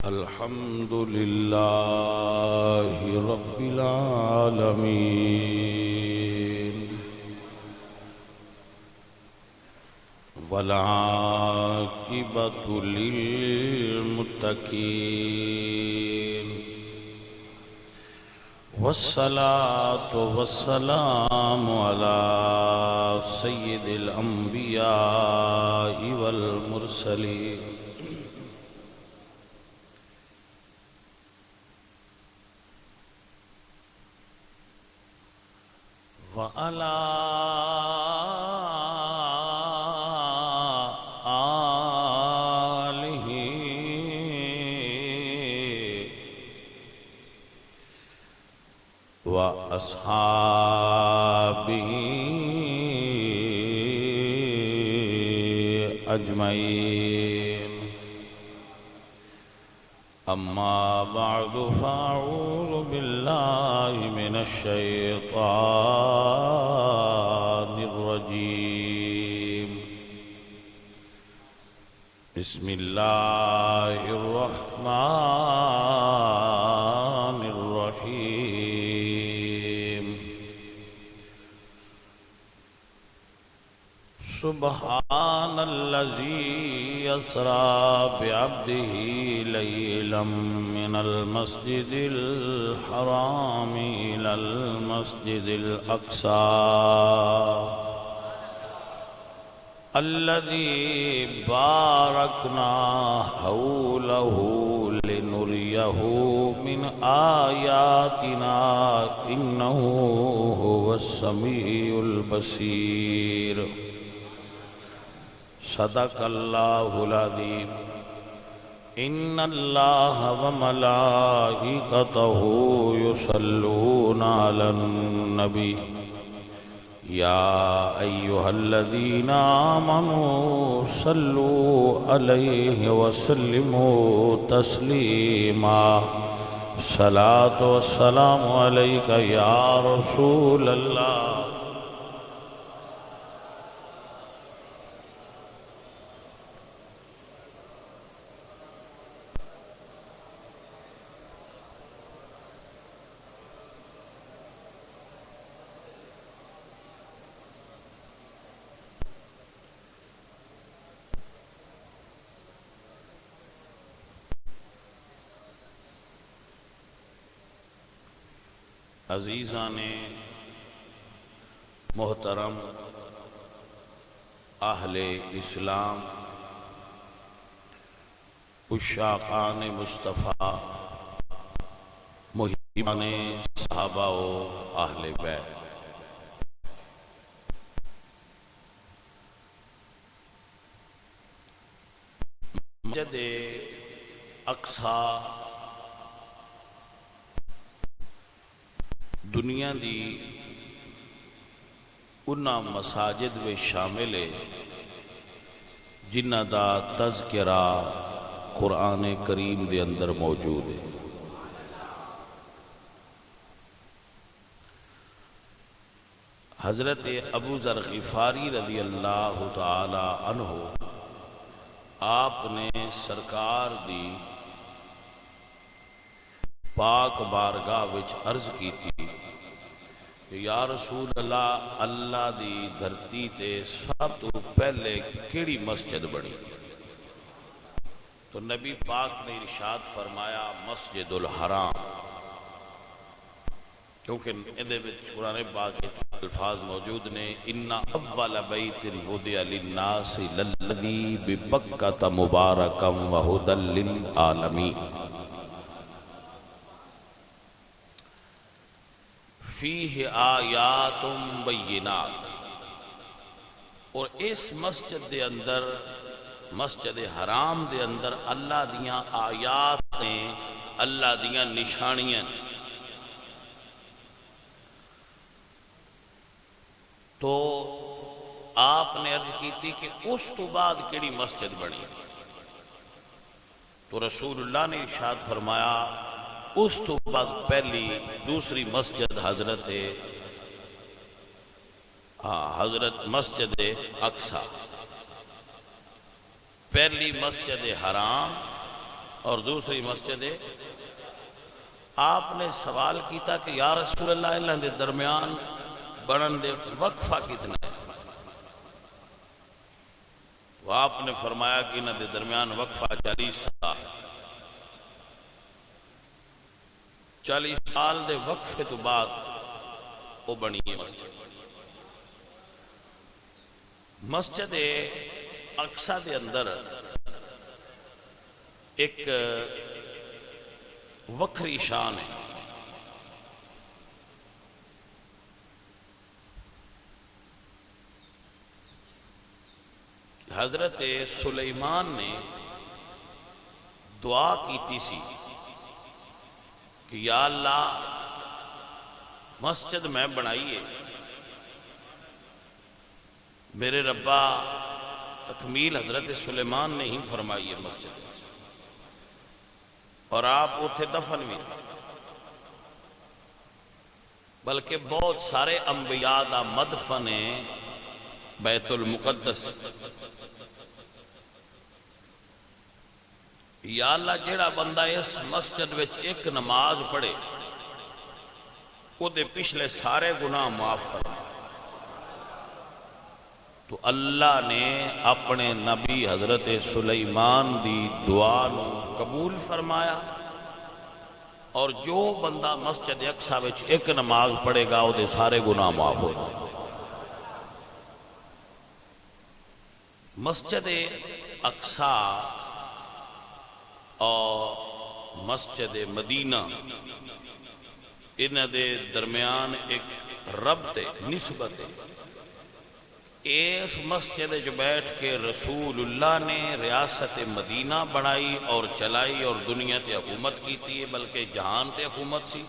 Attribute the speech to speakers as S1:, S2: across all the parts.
S1: الحمد لله رب العالمين والعاقبة للمتقين والصلاة والسلام على سيد الأنبياء والمرسلين وعلى آله وأصحابه أجمعين أما بعد فأعوذ بالله من الشيطان الرجيم بسم الله الرحمن الرحيم سبحان الذي يسرى بعبده ليلا من المسجد الحرام إلى المسجد الأقصى الذي باركنا حوله لنريه من آياتنا إنه هو السميع البصير صدق الله العظيم إن الله وملائكته يصلون على النبي يا أيها الذين آمنوا صلوا عليه وسلموا تسليما صلاة والسلام عليك يا رسول الله عزیزان محترم اہل اسلام عشاقان مصطفیٰ محبان صحابہ و اہل بیت مسجد اقصی دنیا دی انہاں مساجد میں شامل ہے جنہ دا تذکرہ قرآن کریم دے اندر موجود ہے حضرت ابو ذر غفاری رضی اللہ تعالی عنہ آپ نے سرکار دی پاک بارگاہ وچ عرض کی تھی کہ یا رسول اللہ اللہ دی دھرتی تے سب تو پہلے کیڑی مسجد بڑی تو نبی پاک نے ارشاد فرمایا مسجد الحرام کیونکہ اندے وچ قرآن پاک کے الفاظ موجود نے ان اول بیت وضع للناس للذی ببکۃ مبارکا وہدی للعالمین فیہ آیات بینات اور اس مسجد دے اندر مسجد حرام دے اندر اللہ دیاں آیات ہیں اللہ دیاں نشانیاں تو آپ نے عرض کی تھی کہ اس تو بعد کیڑی مسجد بنی تو رسول اللہ نے ارشاد فرمایا اس تو بعد پہلی دوسری مسجد حضرت مسجد اقصی، پہلی مسجد حرام اور دوسری مسجد ہے۔ آپ نے سوال کیتا کہ یا رسول اللہ انہاں دے درمیان بنن دے وقفہ کتنا ہے؟ وہ آپ نے فرمایا کہ انہاں دے درمیان وقفہ 40 سال۔ 40 سال دے وقفے تو بعد وہ بنی ہے مسجد۔ مسجد اقصی دے اندر ایک وکھری شان ہے۔ حضرت سلیمان نے دعا کیتی سی کہ یا اللہ مسجد میں بنائیے، میرے ربا تکمیل حضرت سلیمان نے ہی فرمائی ہے مسجد، اور آپ اتھے دفن بھی، بلکہ بہت سارے انبیاء دا مدفن ہے بیت المقدس۔ یا اللہ جیڑا بندہ اس مسجد وچ ایک نماز پڑھے وہ دے پچھلے سارے گناہ معاف فرما۔ تو اللہ نے اپنے نبی حضرت سلیمان دی دعا نو قبول فرمایا، اور جو بندہ مسجد اقصی وچ ایک نماز پڑھے گا وہ دے سارے گناہ معاف ہو جائیں۔ مسجد اقصی اور مسجد مدینہ انہاں دے درمیان ایک ربط نسبت ہے۔ اس مسجد جو بیٹھ کے رسول اللہ نے ریاست مدینہ بنائی اور چلائی اور دنیا تے حکومت کیتی ہے، بلکہ جہان تے حکومت سی۔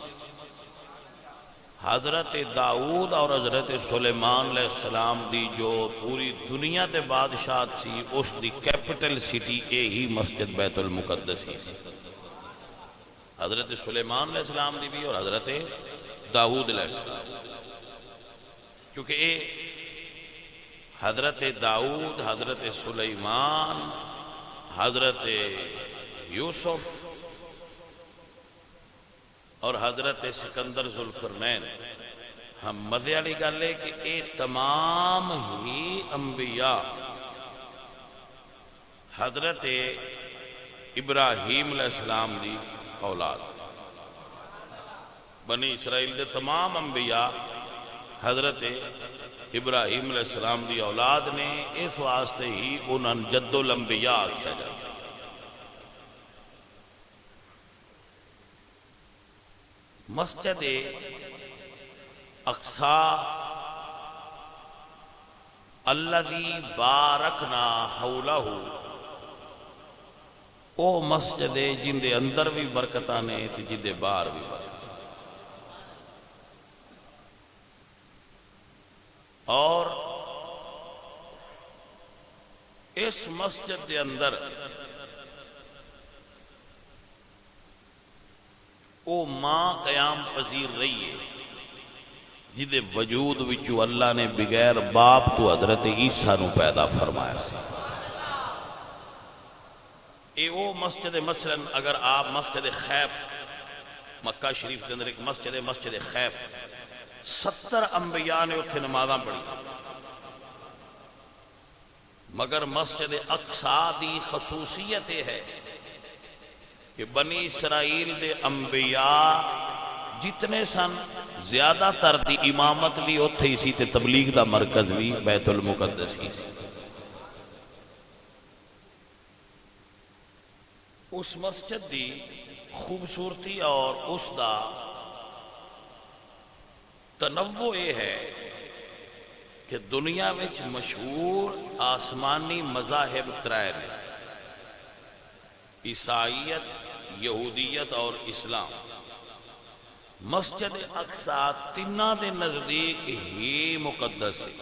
S1: حضرت داؤد اور حضرت سلیمان علیہ السلام دی جو پوری دنیا تے بادشاہت سی، اس دی کیپٹل سٹی ہی مسجد بیت المقدس ہی سی۔ حضرت سلیمان علیہ السلام دی بھی اور حضرت داؤد علیہ السلام، کیونکہ حضرت داؤد، حضرت سلیمان، حضرت یوسف اور حضرت سکندر ذوالقرنین، ہم مزے والی گل ہے کہ یہ تمام ہی انبیاء حضرت ابراہیم علیہ السلام دی اولاد۔ بنی اسرائیل دے تمام انبیاء حضرت ابراہیم علیہ السلام دی اولاد نے، اس واسطے ہی انہاں جد الانبیاء آکھیا جاتا۔ مسجد اقصی الذی بارکنا حولہ، او مسجد جن دے اندر بھی برکتاں نے تے جن دے باہر بھی برکتاں۔ اور اس مسجد دے اندر او ماں قیام پذیر رہی ہے جدے وجود وچو اللہ نے بغیر باپ تو حضرت عیسیٰ نو پیدا فرمایا سی۔ اے وہ مسجد، مثلا اگر آپ مسجد خیف، مکہ شریف کے اندر ایک مسجد خیف، 70 انبیاء نے اتھے نمازاں پڑھی، مگر مسجد اقصی دی خصوصیت ہے کہ بنی اسرائیل دے انبیاء جتنے سن زیادہ تر دی امامت بھی اتھے ہی سی تے تبلیغ دا مرکز بھی بیت المقدس ہی سی۔ اس مسجد دی خوبصورتی اور اس دا تنوع یہ ہے کہ دنیا وچ مشہور آسمانی مذاہب ترائے نے، عیسائیت، یہودیت اور اسلام۔ مسجد اقصی تینہ دے نزدیک ہی مقدس ہے،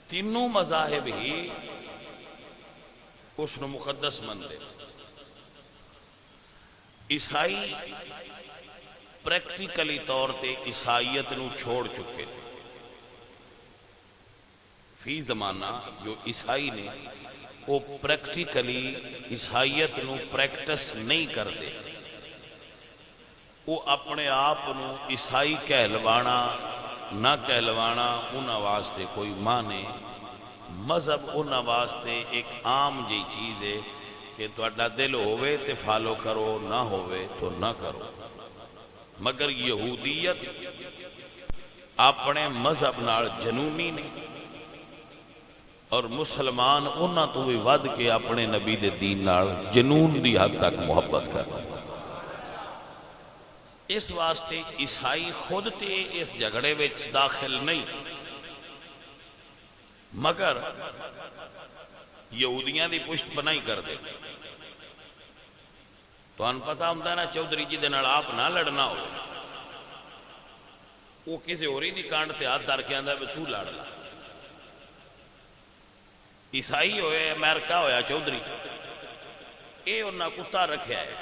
S1: تینوں مذاہب ہی اس نے مقدس مندے۔ عیسائی پریکٹیکلی طور تے عیسائیت نو چھوڑ چکے تھے۔ فی زمانہ جو عیسائی نے وہ پریکٹیکلی عیسائیت نو پریکٹس نہیں کرتے، وہ اپنے آپ نو عیسائی کہلوانا نہ کہلوانا انہاں واسطے کوئی معنی، مذہب انہاں واسطے ایک عام جی چیز ہے کہ تہاڈا دل ہوئے تے فالو کرو، نہ ہوئے تو نہ کرو۔ مگر یہودیت اپنے مذہب نال جنونی نہیں، اور مسلمان انہاں تو بھی ود کے اپنے نبی دے دین نال جنون دی حد تک محبت کرنا۔ اس واسطے عیسائی خود تے اس جھگڑے وچ داخل نہیں، مگر یہودیاں دی پشت بنائی کر دے۔ تو ان پتہ ہوں نا چودھری جی دے نال آپ نہ لڑنا ہو، وہ کسی ہوری دی کانڈ تے ہاتھ دھر کے آندا بھی تو لڑ لا۔ عیسائی ہوئے امریکہ ہویا چودھری، اے انہاں کتا رکھیا ہے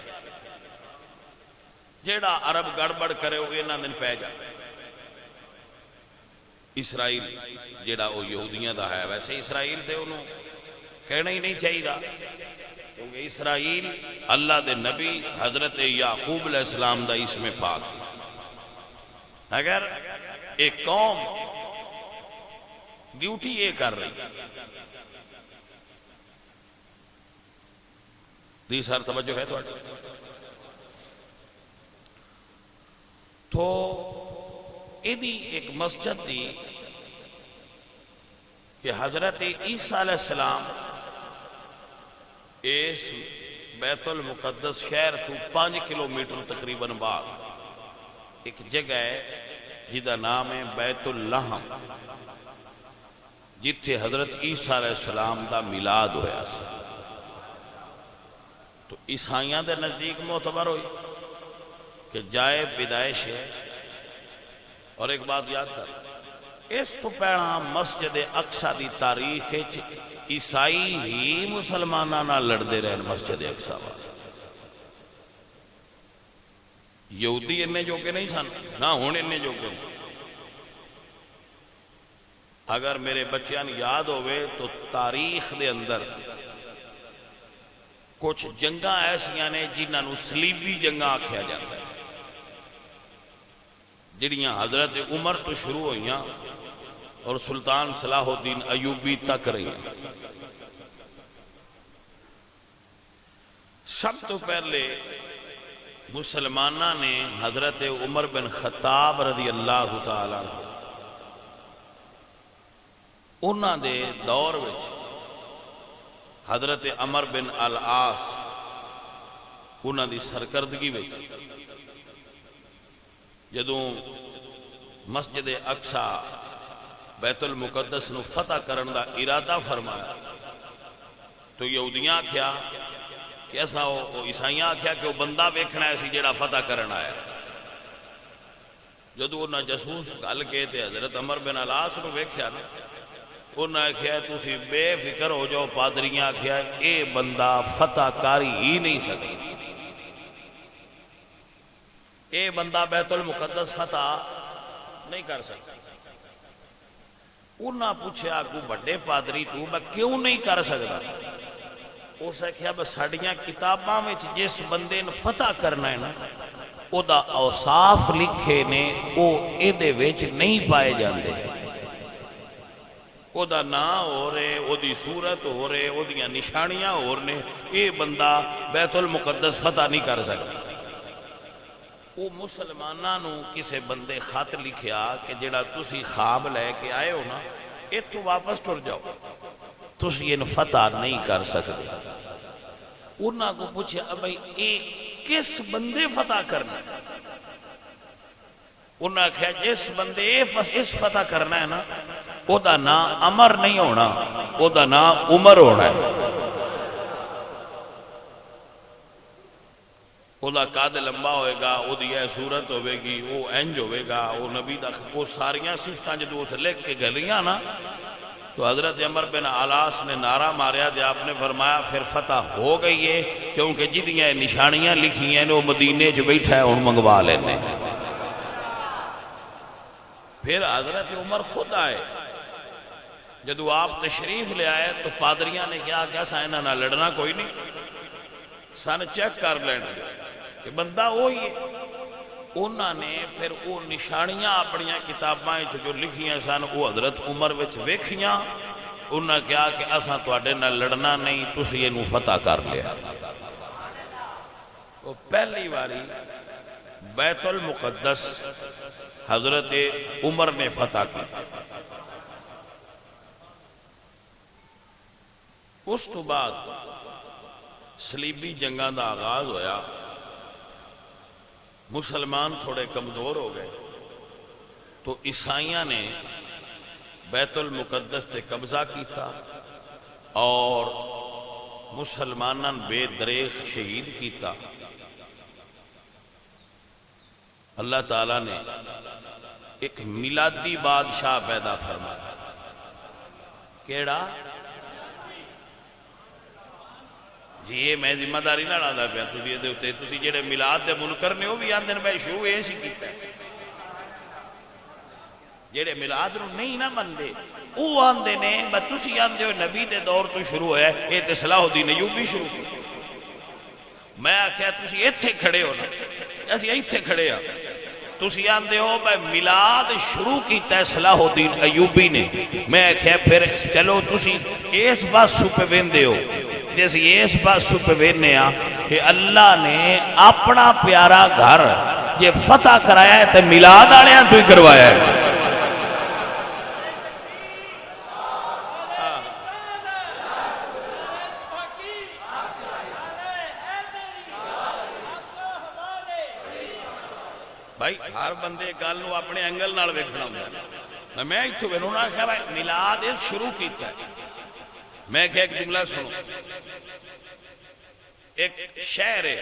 S1: جیڑا عرب گڑبڑ کرے ہوئے انہاں دن پہ جا۔ اسرائیل جیڑا وہ یہودیاں دا ہے، ویسے اسرائیل تے انہوں کہنا ہی نہیں چاہیے دا، کیونکہ اسرائیل اللہ دے نبی حضرت یعقوب علیہ السلام دا اسم پاک۔ اگر ایک قوم ڈیوٹی یہ کر رہی، دی سر توجہ ہے تو ایدی ایک مسجد دی کہ حضرت عیسیٰ علیہ السلام اس بیت المقدس شہر تو 5 کلومیٹر تقریباً بعد ایک جگہ ہے جدا نام ہے بیت اللحم، جتھے حضرت عیسیٰ علیہ السلام دا میلاد ہویا۔ تو عیسائیاں دے نزدیک معتبر ہوئی کہ جائے پیدائش ہے۔ اور ایک بات یاد کر، اس تو پہلا مسجد اقصی دی تاریخ عیسائی ہی مسلماناں نال لڑدے رہے مسجد اقصی۔ یہودی انہیں جو کہ نہیں سن، نہ ہون انہیں جو کہ نہیں۔ اگر میرے بچیاں یاد ہوئے تو تاریخ دے اندر کچھ جنگاں ایسیاں نے جنہاں نو صلیبی جنگاں آکھیا جاتا ہے، جڑیاں حضرت عمر تو شروع ہوئیاں اور سلطان صلاح الدین ایوبی تک رہی۔ سب تو پہلے مسلمانہ نے حضرت عمر بن خطاب رضی اللہ تعالیٰ عنہ انہاں دے دور وچ حضرت عمر بن العاص انہاں دی سرکردگی وچ جدوں مسجد اقصی بیت المقدس نو فتح کرن دا ارادہ فرمایا تو یہودیاں کیا کہ ایسا ہو، عیسائیاں کیا کہ وہ بندہ ویکھنا ہے سی جیڑا فتح کرن آیا۔ جدوں انہاں جاسوس گل کے تے حضرت عمر بن العاص نو ویکھیا نا، انہاں کہیا تسی بے فکر ہو جاؤ، پادریاں کہیا اے بندہ فتح کاری ہی نہیں سکتا، اے بندہ بیت المقدس فتح نہیں کر سکتا۔ انہاں پوچھا کو بڑے پادری تو میں کیوں نہیں کر سکتا؟ اس نے کہا بس ساڑیاں کتاباں میں جس بندے نے فتح کرنا ہے نا او دا اوصاف لکھے نے او ایدے ویچ نہیں پائے جاندے، او دا نا ہو رہے، او دی صورت ہو رہے، او دیاں نشانیاں ہو رہے، اے بندہ بیت المقدس فتح نہیں کر سکتا۔ وہ مسلمانہ نو کسے بندے خط لکھیا کہ جڑا تسی خواب لے کے آئے ہو نا اے تو واپس ٹر جاؤ، تسی ان فتح نہیں کر سکتے۔ انہاں کو پوچھا بھائی اے کس بندے فتح کرنا ہے؟ انہاں کہا جس بندے اس فتح کرنا ہے نا او دا نام عمر نہیں ہونا، او دا نام عمر ہونا ہے۔ او دا قاد لمبا ہوئے گا، او دی اے صورت ہوئے گی، او انج ہوئے گا، او نبی دا وہ ساریاں صفتاں جدو اسے لکھ کے گلیاں نا تو حضرت عمر بن العاص نے نعرہ ماریا دے، آپ نے فرمایا پھر فتح ہو گئی ہے، کیونکہ جدیاں نشانیاں لکھی ہیں وہ مدینے جو بیٹھا ہے ان منگوا لینے۔ پھر حضرت عمر خود آئے، جدو آپ تشریف لے آئے تو پادریاں نے کیا کیا سائنہ نہ لڑنا کوئی نہیں، سن چیک کر لینا کہ بندہ وہی ہے۔ انہوں نے پھر وہ نشانیاں اپنی کتاباں جو لکھیاں سن وہ حضرت عمر وچ ویکھیاں، انہوں نے کہا کہ اساں تواڈے نال لڑنا نہیں، تسی اینوں فتح کر لیا۔ وہ پہلی باری بیت المقدس حضرت عمر نے فتح کی۔ اس تو بعد صلیبی جنگاں دا آغاز ہویا، مسلمان تھوڑے کمزور ہو گئے تو عیسائیاں نے بیت المقدس تے قبضہ کیتا اور مسلماناں بے دریغ شہید کیتا۔ اللہ تعالیٰ نے ایک میلادی بادشاہ پیدا فرمایا۔ کیڑا؟ جی یہ میں ذمہ داری نہ لادا پیا تسی جڑے میلاد دے منکر نے وہ بھی آندے میں شروع یہ سی کیتا ہے، جڑے میلاد نو نہیں نہ مندے وہ آندے نے بس تسی آندے ہو نبی دے دور تو شروع ہے، یہ تے صلاح الدین ایوبی شروع کی۔ میں آکھیا تسی ایتھے کھڑے ہو نا، اسی ایتھے کھڑے ہاں، تسی آندے ہو بھائی میلاد شروع کیتا ہے صلاح الدین ایوبی نے۔ میں آکھیا پھر چلو تسی اس بات پہ ویندے ہو، جیسے اس بات پہ وینے ہاں کہ اللہ نے اپنا پیارا گھر یہ فتح کرایا ہے تے میلاد والےاں تو ہی کروایا ہے۔ بھائی ہر بندے گل نو اپنے اینگل نال ویکھنا ہوندا، میں ایتھوں وینوں نہ کہ بھائی میلاد شروع کیتا ہے۔ میں کہ ایک جملہ سنو، ایک شہر ہے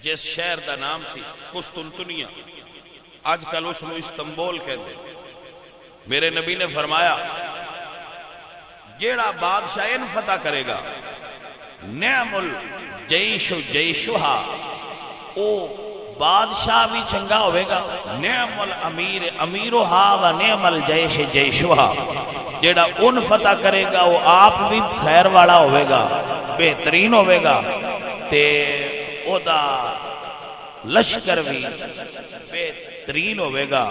S1: جس شہر دا نام سی قسطنطنیہ، آج کل اس کو استنبول کہتے ہیں۔ میرے نبی نے فرمایا جیڑا بادشاہ ان فتح کرے گا نعم الجیش جیشہا، او بادشاہ بھی چنگا ہوئے گا، نعم الامیر امیرہا و نعم الجیش جیشہا، جیڑا ان فتح کرے گا وہ آپ بھی خیر والا ہوئے گا، بہترین ہوئے گا، تے او دا لشکر بھی بہترین ہوئے گا۔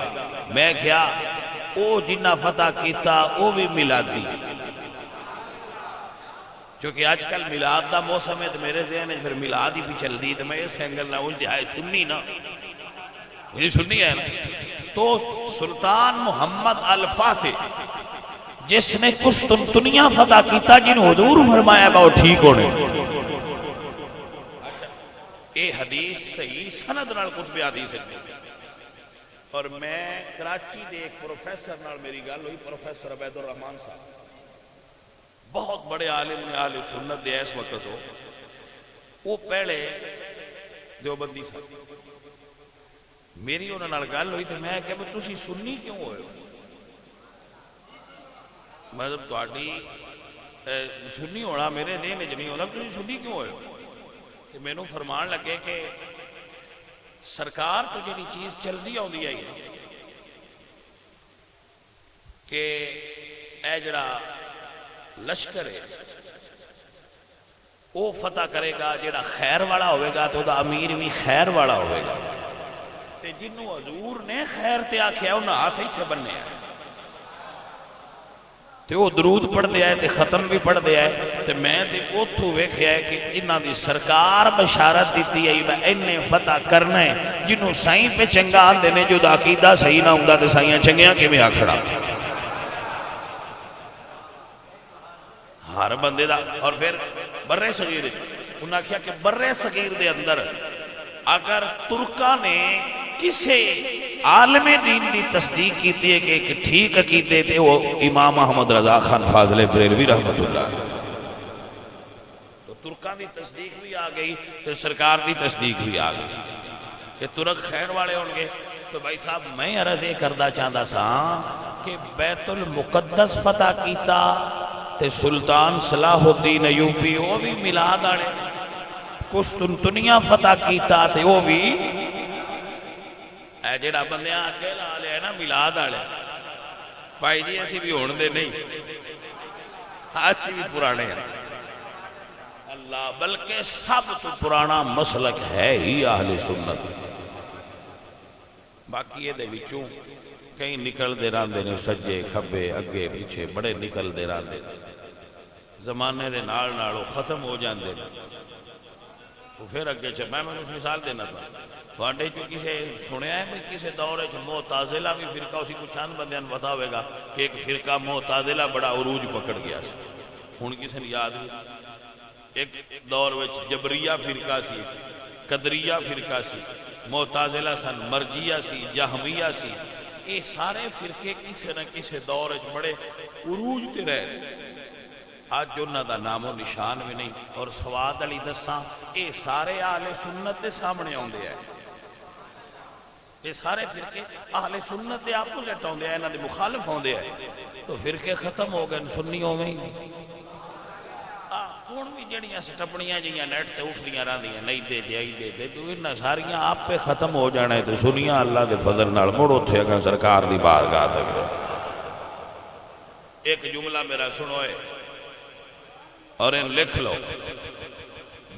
S1: میں کیا او جنہ فتح کیتا او بھی میلادی، چونکہ آج کل میلاد دا موسم ہے تو میرے ذہن ہے پھر میلاد ہی بھی چل دی، تو میں اس اینگل نہ الجھا ہے سنی نا، مجھے سنی ہے نا۔ تو سلطان محمد الفاتح جس نے قسطنطنیہ فتح کیتا، جن حضور فرمایا با وہ ٹھیک ہونے، اے حدیث صحیح سند نال کتب حدیث ہے۔ اور میں کراچی دے ایک پروفیسر نال میری گل ہوئی، پروفیسر عبید الرحمان صاحب، بہت بڑے عالم نے، اہل سنت دے اس وقت ہو، وہ پہلے دیوبندی صاحب، میری انہوں نے گل ہوئی تو میں کہ تسی سنی کیوں ہوئے؟ مطلب تہاڈی سنی ہونا میرے دین وچ نہیں ہونا، تسی سنی کیوں ہوئے؟ کہ مینوں فرمان لگے کہ سرکار تو جڑی چیز چلدی آؤندی ہے کہ اے جڑا لشکر ہے وہ فتح کرے گا، جڑا خیر والا ہوئے گا تو دا امیر بھی خیر والا ہوئے گا، تے جنوں حضور نے خیر تے آکھیا انہاں ہاتھ ہی بننے آئے، تے وہ درود پڑھ دیا ہے تے ختم بھی پڑھ دیا ہے، تے میں تے اوتھوں ویکھیا ہے کہ انہاں دی سرکار بشارت دیتی ہے میں انہیں فتح کرنا ہے، جنوں سائیں پہ چنگا آندے نے جو دا عقیدہ صحیح نہ ہوندا تے سائیاں چنگیاں کے میں آکھڑا ہر بندے دا۔ اور پھر برے صغیر انہوں نے کہا کہ برے صغیر دے اندر اگر ترکا نے کسے عالم دین دی تصدیق کیتی ہے کہ ایک ٹھیک عقیدے تھے وہ امام احمد رضا خان فاضل بریلوی رحمت اللہ، تو ترکا دی تصدیق بھی آ گئی تو سرکار دی تصدیق بھی آ گئی کہ ترک خیر والے ہوں گے۔ تو بھائی صاحب میں عرض یہ کردہ چاہتا سا کہ بیت المقدس فتح کیتا تے سلطان صلاح الدین ایوبی وہ بھی میلاد آڑے، قسطنطنیہ فتح کیتا تے وہ بھی اے جڑا بندیاں آکے لا لیا ہے نا میلاد آڑے، بھائی جی اسی بھی ہونے دے نہیں، اسی بھی پرانے ہیں اللہ، بلکہ سب تو پرانا مسلک ہے ہی اہل سنت۔ باقی یہ دے وچوں کئی نکل دے راندے نے، سجے کھبے اگے پیچھے بڑے نکل دے راندے، زمانے دے نال نالوں ختم ہو جاندے، تو پھر اگے میں مثال دینا تھا تھوڑے جو کسے سنیا ہے کسے دور معتزلہ بھی فرقہ، اسی کو چند بندیاں پتا ہوئے گا کہ ایک فرقہ معتزلہ بڑا عروج پکڑ گیا سی، ہن کسے نے یاد ہوئی؟ ایک دور وچ جبریہ فرقہ سی، قدریہ فرقہ سی، معتزلہ سن، مرجیہ سی، جہمیہ سی، یہ سارے فرقے کسے نہ کسے دور وچ بڑے عروج تے رہے، آج انہاں دا نام و نشان بھی نہیں۔ اور سواد علی دساں یہ سارے اہل سنت دے سامنے آندے ہیں، یہ سارے فرقے اہل سنت دے اپوزٹ آندے ہیں، انہاں دے مخالف آندے ہیں، تو فرقے ختم ہو گئے، سنی ہوویں ہی نہیں۔ ہن بھی جڑیاں سٹپڑیاں جیاں نیٹ تے اٹھدیاں رہندیاں نہیں دے جائی دے تو انہاں ساریاں آپ پہ ختم ہو جانا ہے، تو سنیاں اللہ دے فضل نال مڑ اوتھے اگاں سرکار دی بارگاہ تک۔ ایک جملہ میرا سنوئے اور ان لکھ لو،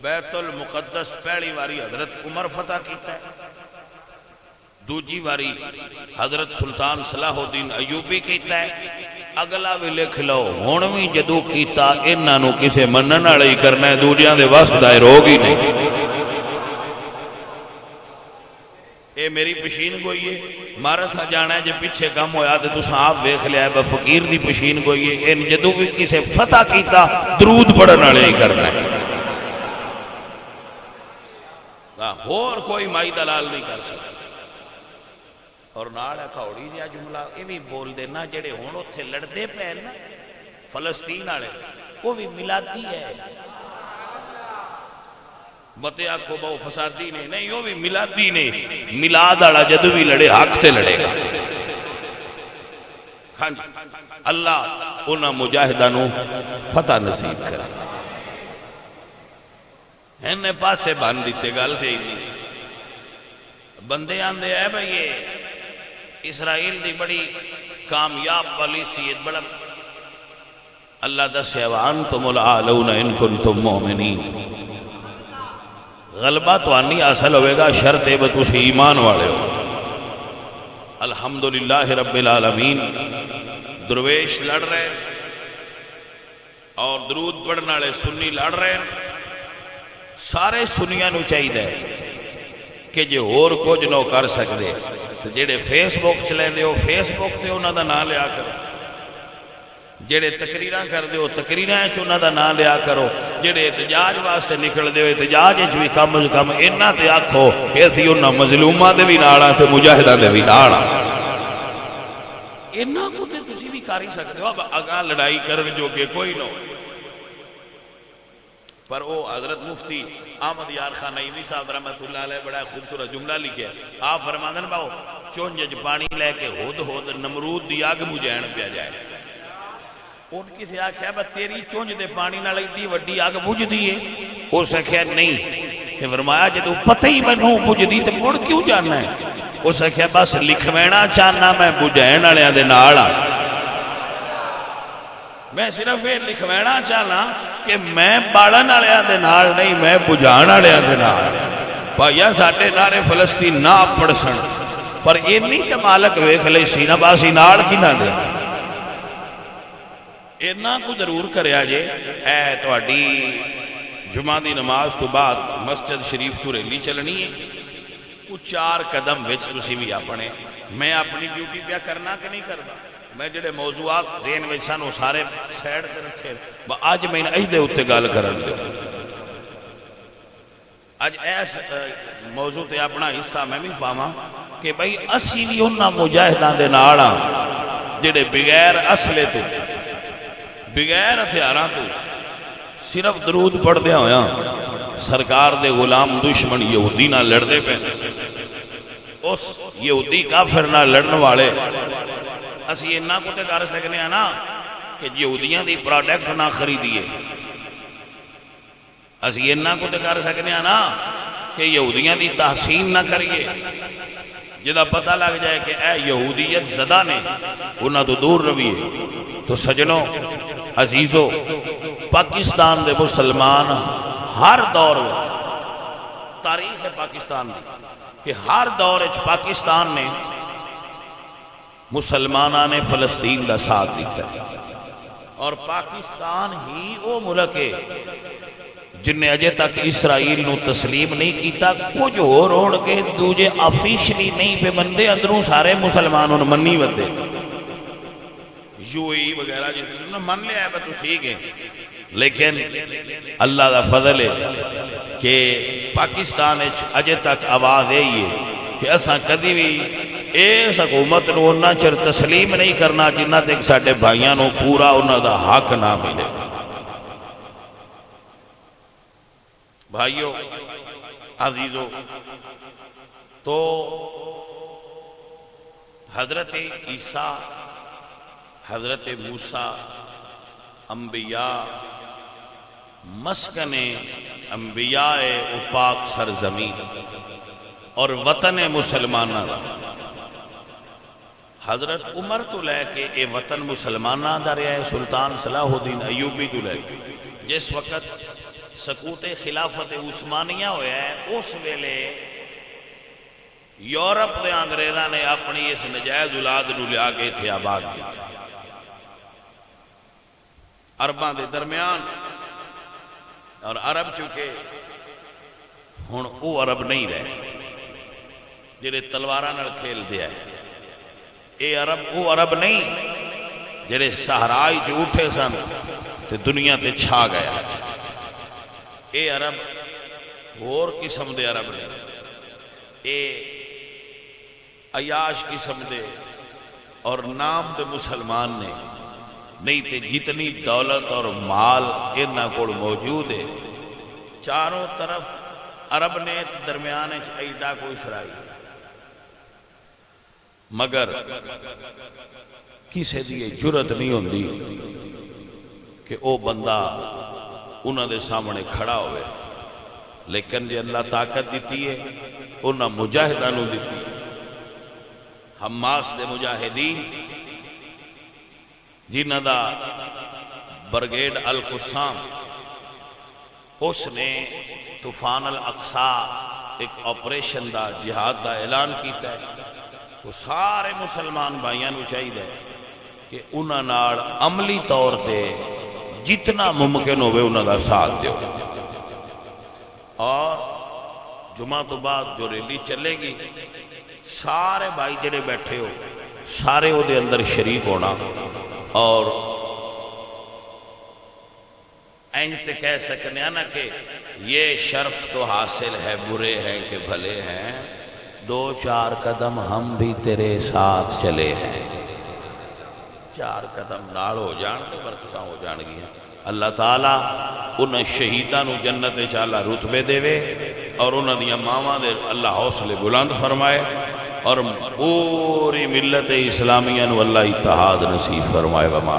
S1: بیت المقدس پہلی واری حضرت عمر فتح کیتا ہے، دوجی واری حضرت سلطان صلاح الدین ایوبی کیتا ہے، اگلا بھی لکھ لو ہن بھی جدو کیتا انہاں نو کسے منن والے ہی کرنا ہے، دوجیاں دے وس دائر ہوگی نہیں۔ اے میری پشین گوئی ہے، مارا سا جانا ہے جب پیچھے کم ہویا تو تساں آپ ویکھ لیا ہے، فقیر دی پشین گوئی ہے، ان جدو بھی کسے فتح کیتا درود پڑھن والے ہی کرنا ہے، اور کوئی مائی دلال نہیں کر سکتا۔ اور نال کھوڑی جا جملہ یہ بھی بول دینا، جڑے ہن اوتھے لڑدے پے نا فلسطین والے، وہ بھی میلادی ہے، متے آکھو بہو فسادی نے نہیں، وہ بھی میلادی نے، میلاد والا جدو بھی لڑے حق تے لڑے گا۔ ہاں جی، اللہ انہاں مجاہداں نو فتح نصیب کرے۔ انہیں پاسے بان دیتے گل تھے ہی نہیں، بندے آندے ہیں بھئی یہ اسرائیل دی بڑی کامیاب پالیسی، بڑا اللہ دسے وَأَنْتُمُ الْأَعْلَوْنَ إِن كُنْتُم مُؤْمِنِينَ، غلبہ تو آنی حاصل ہوئے گا شرط ہے بس اسے ایمان والے ہو۔ الحمدللہ رب العالمین، درویش لڑ رہے اور درود پڑھنے والے سنی لڑ رہے، سارے سنیاں نو چاہیے کہ جو اور کچھ نہ کر سکتے، جڑے فیس بک چلے دے ہو فیس بک سے انہاں دا نام لیا کرو، جڑے تقریراں کر دے ہو تقریراں چ انہاں دا نام لیا کرو، جڑے احتجاج واسطے نکل دے ہو احتجاج وچ بھی کم از کم انہاں تے آکھو کہ اسی انہاں مظلوماں دے بھی نال تے مجاہداں دے بھی نال، انہاں کو تے تسی بھی کر ہی سکتے ہو، اب اگاں لڑائی کرن جو کہ کوئی نہ ہو۔ پر وہ حضرت مفتی احمد یار خان نعیمی صاحب رحمت اللہ علیہ بڑا خوبصورت جملہ لکھیا ہے، آپ فرماندن باؤ چونج پانی لے کے ہود ہود نمرود دی آگ مجھین پیا جائے، ان کسی آکھیا با تیری چونج دے پانی نہ لگتی وڈی آگ بجھ دیئے، اس آکھیا نہیں، کہ فرمایا جدو پتہ ہی بنوں بجھ دی تو مڑ کیوں جانا ہے، اس آکھیا بس لکھوینا چاہنا میں بجھین آلیاں دے ناڑا، میں صرف یہ لکھوینا چاہنا کہ میں بالن آلیاں دے نال نہیں، میں بجھان آلیاں دے نال، بھائیا ساڑھے نارے فلسطین نہ پڑ سن، پر یہ نہیں کہ مالک ویکھ لے سینہ باسی نال کی نہ دے، اینا کو ضرور کریا جے، اے تو اڈی جمعہ دی نماز تو بعد مسجد شریف تو ریلی چلنی ہے، کچھ 4 قدم وچ تسی بھی اپنے، میں اپنی ڈیوٹی پہ کرنا کہ نہیں کرنا، میں جڑے موضوعات ذہن میں سن وہ سارے سیڈ تے رکھے، آج میں اج دے اتے گل کرن دے، آج ایس موضوع تے اپنا حصہ میں بھی پاواں کہ بھئی اسی بھی انہاں مجاہداں دے نالاں جڑے بغیر اصلے تو بغیر ہتھیاراں تو صرف درود پڑھ دیا ہویا سرکار دے غلام دشمن یہودی نہ لڑ دے پہ، اس یہودی کافر نہ لڑن والے اسی انہاں کو تے کر سکنے ہیں نا کہ یہودیاں دی پروڈکٹ نہ خریدیے، اسی انہاں کو تے کر سکنے ہیں نا کہ یہودیاں دی تحسین نہ کریے، جدا پتہ لگ جائے کہ اے یہودیت زدہ نے انہاں تو دور رویے. تو سجنوں عزیزو پاکستان دے مسلمان ہر دور تاریخ ہے پاکستان دی کہ ہر دور پاکستان نے مسلمانہ نے فلسطین دا ساتھ دیتا ہے. اور پاکستان ہی وہ ملک ہے جن نے اجے تک اسرائیل نو تسلیم نہیں کیتا. کچھ ہو روڑ کے دوجے آفیشلی نہیں پہ بندے اندروں سارے مسلمانوں نے منی ودے UAE وغیرہ جتنے من لیا ہے تو ٹھیک ہے. لیکن اللہ دا فضل ہے کہ پاکستان اجے تک آواز یہی ہے کہ اساں کدی بھی اس حکومت نو نہ چر تسلیم نہیں کرنا جنہ تک ساڈے بھائیاں نو پورا انہاں دا حق نہ ملے. بھائیو عزیزو تو حضرت عیسیٰ حضرت موسیٰ انبیاء مسکن انبیاء پاک سرزمین اور وطن مسلمانہ حضرت عمر تو لے کے اے وطن مسلمانہ دا رہا ہے. سلطان صلاح الدین ایوبی تو لے کے جس وقت سقوط خلافت عثمانیہ ہویا ہے اس ویلے یورپ دے انگریزاں نے اپنی اس نجائز اولاد نو لیا کے تھے آباد کیا عرباں دے درمیان. اور عرب چکے ہن او عرب نہیں رہے جڑے تلواراں نال کھیل دیا ہے. اے عرب او عرب نہیں جڑے صحرائی جو اٹھے سن تے دنیا تے چھا گیا. اے عرب اور قسم دے عرب نے. اے عیاش قسم دے اور نام دے مسلمان نے نہیں تے جتنی دولت اور مال انہاں کول موجود ہے چاروں طرف عرب نے درمیان ایڈا کوئی شرائی مگر کسی دی جرت نہیں ہوندی کہ او بندہ انہاں دے سامنے کھڑا ہوئے. لیکن جے اللہ طاقت دیتی ہے انہاں مجاہدہ نو دیتی ہے. حماس دے مجاہدین جنہ دا برگیڈ القسام اس نے طوفان الاقصی ایک آپریشن دا جہاد دا اعلان کیتا ہے. تو سارے مسلمان بھائیاں نو چاہیے کہ انہاں نال عملی طور تے جتنا ممکن ہوئے انہاں دا ساتھ دیو. اور جمعہ تو بعد جو ریلی چلے گی سارے بھائی جڑے بیٹھے ہو سارے او دے اندر شریک ہونا. اور اینتے کہہ سکنے نا کہ یہ شرف تو حاصل ہے برے ہیں کہ بھلے ہیں 2-4 قدم ہم بھی تیرے ساتھ چلے ہیں. 4 قدم نال ہو جان تو برکتاں ہو جان گیا. اللہ تعالیٰ انہاں شہیداں نو جنت چالا رتبے دے وے اور انہاں دیاں ماواں دے اللہ حوصلے بلند فرمائے اور پوری ملت اسلامیہ نو اللہ اتحاد نصیب فرمائے. وما